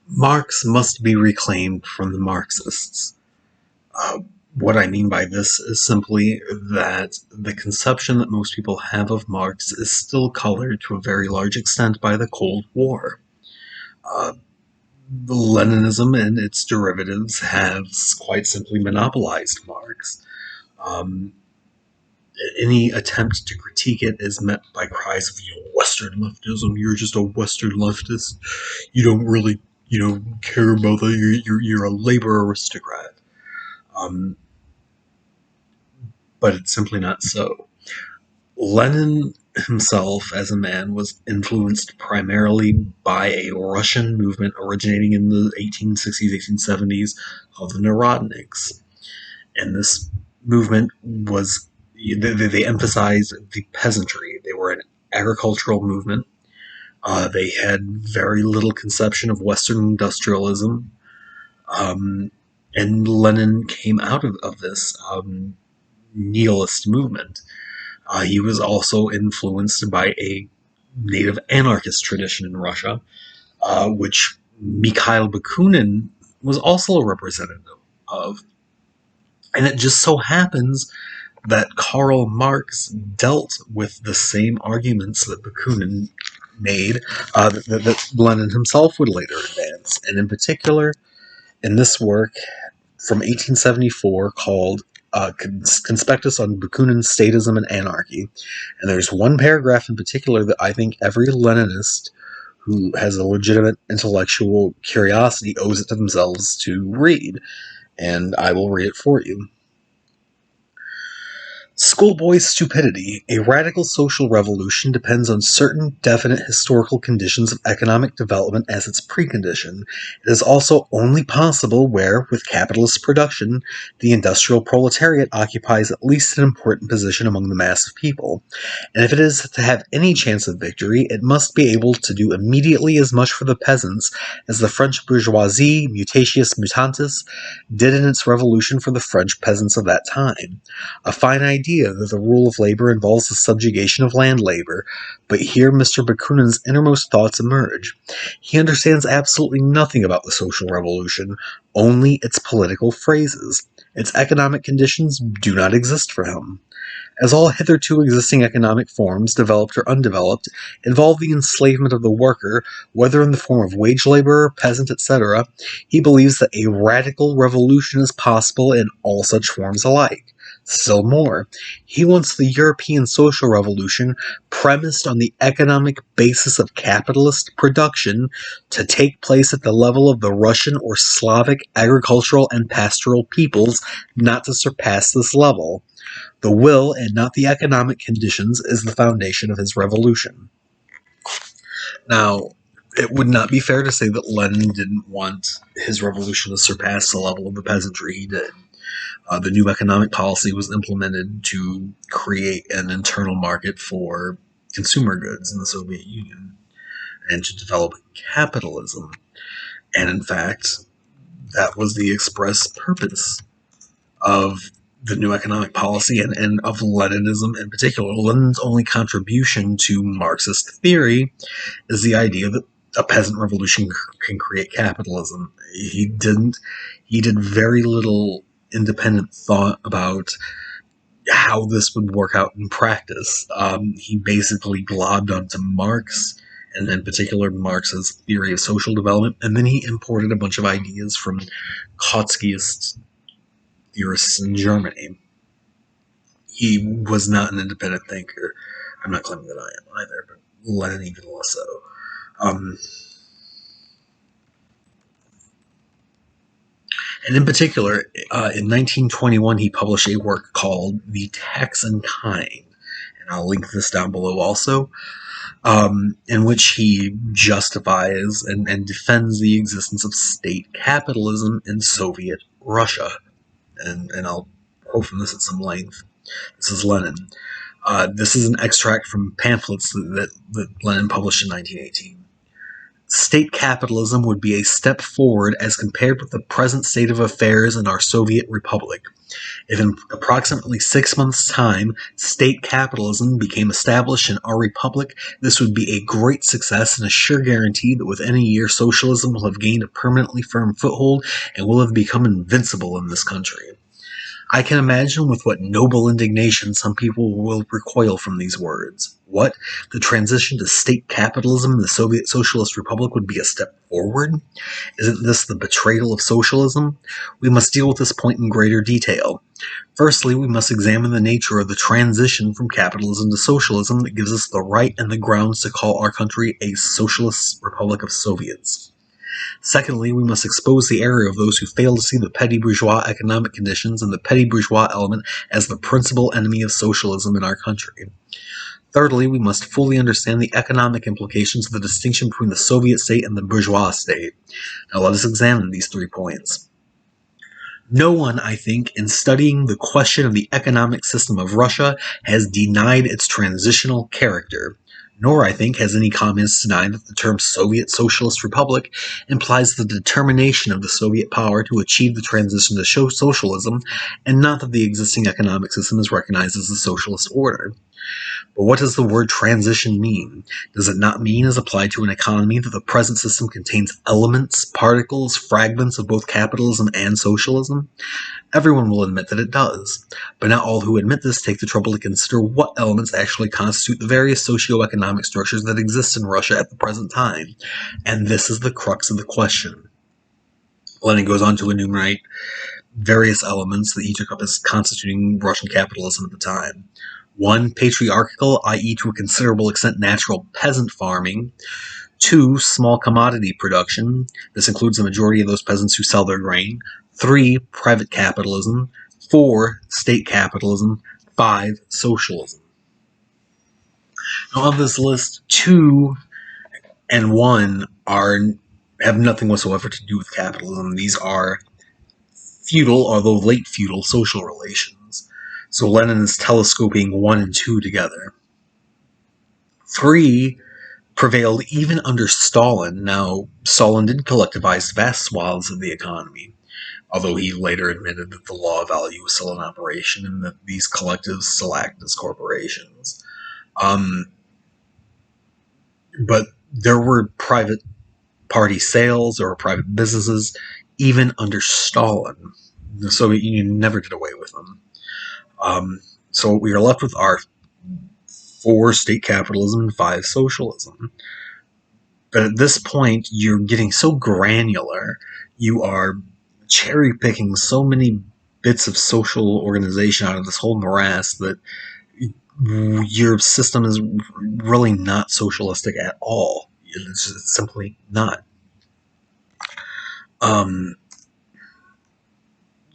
Marx must be reclaimed from the Marxists. Uh, what I mean by this is simply that the conception that most people have of Marx is still colored to a very large extent by the Cold War. Uh, Leninism and its derivatives have quite simply monopolized Marx. Um, any attempt to critique it is met by cries of, Western leftism, you're just a Western leftist, you don't really, care about that, you're a labor aristocrat. Um, but it's simply not so. Lenin himself, as a man, was influenced primarily by a Russian movement originating in the 1860s, 1870s called the Narodniks. And this movement was, they emphasized the peasantry. They were an agricultural movement. They had very little conception of Western industrialism. And Lenin came out of this nihilist movement. He was also influenced by a native anarchist tradition in Russia, which Mikhail Bakunin was also a representative of. And it just so happens that Karl Marx dealt with the same arguments that Bakunin made, that Lenin himself would later advance. And in particular, in this work from 1874 called Conspectus on Bakunin's Statism and Anarchy. And there's one paragraph in particular that I think every Leninist who has a legitimate intellectual curiosity owes it to themselves to read. And I will read it for you. Schoolboy stupidity, a radical social revolution depends on certain definite historical conditions of economic development as its precondition. It is also only possible where, with capitalist production, the industrial proletariat occupies at least an important position among the mass of people. And if it is to have any chance of victory, it must be able to do immediately as much for the peasants as the French bourgeoisie, mutatis mutandis, did in its revolution for the French peasants of that time. A fine idea that the rule of labor involves the subjugation of land labor, but here Mr. Bakunin's innermost thoughts emerge. He understands absolutely nothing about the social revolution, only its political phrases. Its economic conditions do not exist for him. As all hitherto existing economic forms, developed or undeveloped, involve the enslavement of the worker, whether in the form of wage laborer, peasant, etc., he believes that a radical revolution is possible in all such forms alike. Still more, he wants the European social revolution, premised on the economic basis of capitalist production, to take place at the level of the Russian or Slavic agricultural and pastoral peoples, not to surpass this level. The will, and not the economic conditions, is the foundation of his revolution. Now, it would not be fair to say that Lenin didn't want his revolution to surpass the level of the peasantry. He did. The new economic policy was implemented to create an internal market for consumer goods in the Soviet Union and to develop capitalism. And in fact, that was the express purpose of the new economic policy and of Leninism in particular. Lenin's only contribution to Marxist theory is the idea that a peasant revolution can create capitalism. He did very little independent thought about how this would work out in practice. He basically globbed onto Marx, and in particular Marx's theory of social development, and then he imported a bunch of ideas from Trotskyist theorists in Germany. He was not an independent thinker. I'm not claiming that I am either, but Lenin even less so. And in particular, in 1921, he published a work called The Tax and Kind, and I'll link this down below also, in which he justifies and defends the existence of state capitalism in Soviet Russia. And I'll quote from this at some length. This is Lenin. This is an extract from pamphlets that Lenin published in 1918. State capitalism would be a step forward as compared with the present state of affairs in our Soviet Republic. If in approximately 6 months' time state capitalism became established in our republic, this would be a great success and a sure guarantee that within a year socialism will have gained a permanently firm foothold and will have become invincible in this country. I can imagine with what noble indignation some people will recoil from these words. What? The transition to state capitalism in the Soviet Socialist Republic would be a step forward? Isn't this the betrayal of socialism? We must deal with this point in greater detail. Firstly, we must examine the nature of the transition from capitalism to socialism that gives us the right and the grounds to call our country a Socialist Republic of Soviets. Secondly, we must expose the error of those who fail to see the petty bourgeois economic conditions and the petty bourgeois element as the principal enemy of socialism in our country. Thirdly, we must fully understand the economic implications of the distinction between the Soviet state and the bourgeois state. Now let us examine these 3 points. No one, I think, in studying the question of the economic system of Russia has denied its transitional character. Nor, I think, has any communist denied that the term Soviet Socialist Republic implies the determination of the Soviet power to achieve the transition to socialism, and not that the existing economic system is recognized as a socialist order. But what does the word transition mean? Does it not mean, as applied to an economy, that the present system contains elements, particles, fragments of both capitalism and socialism? Everyone will admit that it does, but not all who admit this take the trouble to consider what elements actually constitute the various socio-economic structures that exist in Russia at the present time. And this is the crux of the question. Lenin goes on to enumerate various elements that he took up as constituting Russian capitalism at the time. 1. Patriarchal, i.e. to a considerable extent natural peasant farming. 2. Small commodity production. This includes the majority of those peasants who sell their grain. 3. Private capitalism. 4. State capitalism. 5. Socialism. Now, of this list, 2 and 1 have nothing whatsoever to do with capitalism. These are feudal, although late feudal, social relations. So Lenin is telescoping 1 and 2 together. 3 prevailed even under Stalin. Now, Stalin did collectivize vast swaths of the economy, although he later admitted that the law of value was still in operation and that these collectives still act as corporations. But there were private party sales, there were private businesses, even under Stalin. The Soviet Union never did away with them. So we are left with our 4 state capitalism and 5 socialism. But at this point, you're getting so granular. You are cherry picking so many bits of social organization out of this whole morass that your system is really not socialistic at all. It's just simply not.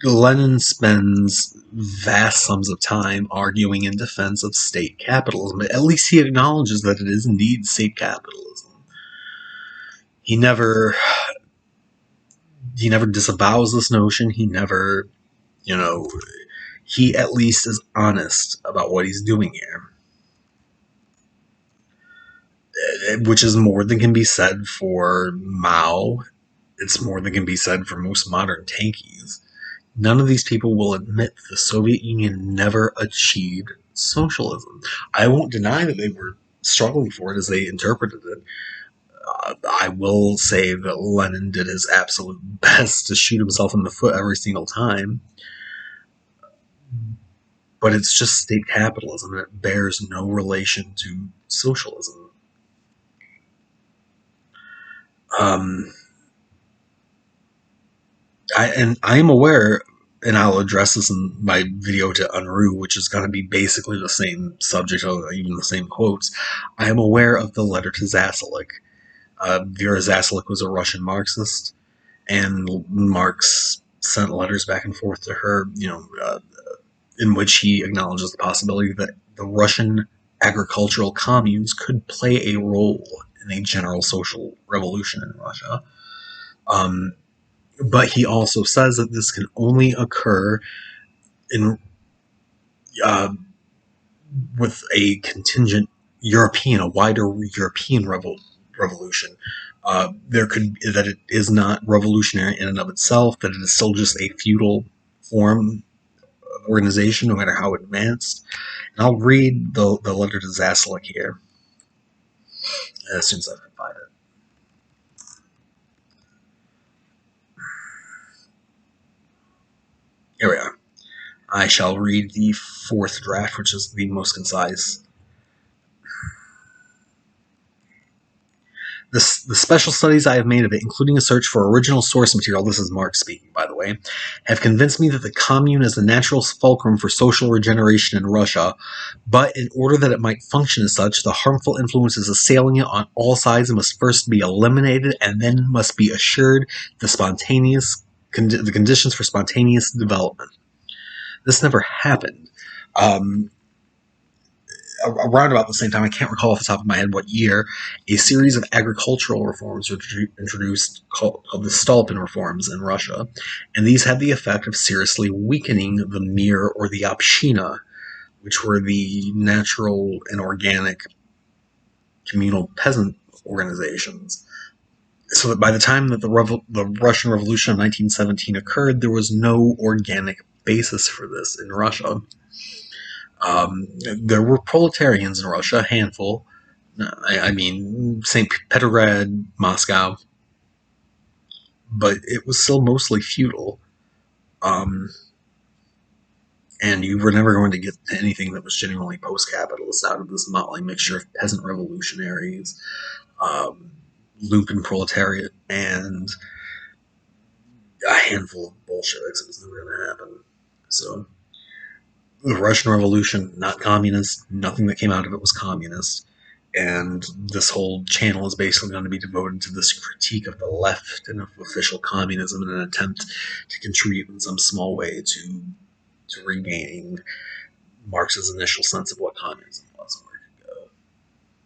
Lenin spends vast sums of time arguing in defense of state capitalism, but at least he acknowledges that it is indeed state capitalism. He never disavows this notion. He never, he at least is honest about what he's doing here. Which is more than can be said for Mao. It's more than can be said for most modern tankies. None of these people will admit the Soviet Union never achieved socialism. I won't deny that they were struggling for it as they interpreted it. I will say that Lenin did his absolute best to shoot himself in the foot every single time. But it's just state capitalism, and it bears no relation to socialism. I am aware, and I'll address this in my video to Unruh, which is going to be basically the same subject, even the same quotes. I am aware of the letter to Zasulich. Vera Zasulich was a Russian Marxist, and Marx sent letters back and forth to her, in which he acknowledges the possibility that the Russian agricultural communes could play a role in a general social revolution in Russia. But he also says that this can only occur with a contingent a wider European revolution. That it is not revolutionary in and of itself, that it is still just a feudal form of organization, no matter how advanced. And I'll read the letter to Zasulich here as soon as I can find it. Here we are. I shall read the fourth draft, which is the most concise. The special studies I have made of it, including a search for original source material, this is Marx speaking, by the way, have convinced me that the commune is the natural fulcrum for social regeneration in Russia, but in order that it might function as such, the harmful influences assailing it on all sides must first be eliminated, and then must be assured the conditions for spontaneous development. This never happened. Around about the same time, I can't recall off the top of my head what year, a series of agricultural reforms were introduced called the Stalin reforms in Russia, and these had the effect of seriously weakening the Mir or the Общina, which were the natural and organic communal peasant organizations. So that by the time that the Russian Revolution of 1917 occurred, there was no organic basis for this in Russia. There were proletarians in Russia, a handful. I mean, St. Petrograd, Moscow, but it was still mostly feudal. And you were never going to get to anything that was genuinely post-capitalist out of this motley mixture of peasant revolutionaries, lumpen proletariat, and a handful of Bolsheviks. It was never going to happen. So, the Russian Revolution, not communist. Nothing that came out of it was communist. And this whole channel is basically going to be devoted to this critique of the left and of official communism in an attempt to contribute in some small way to regaining Marx's initial sense of what communism was.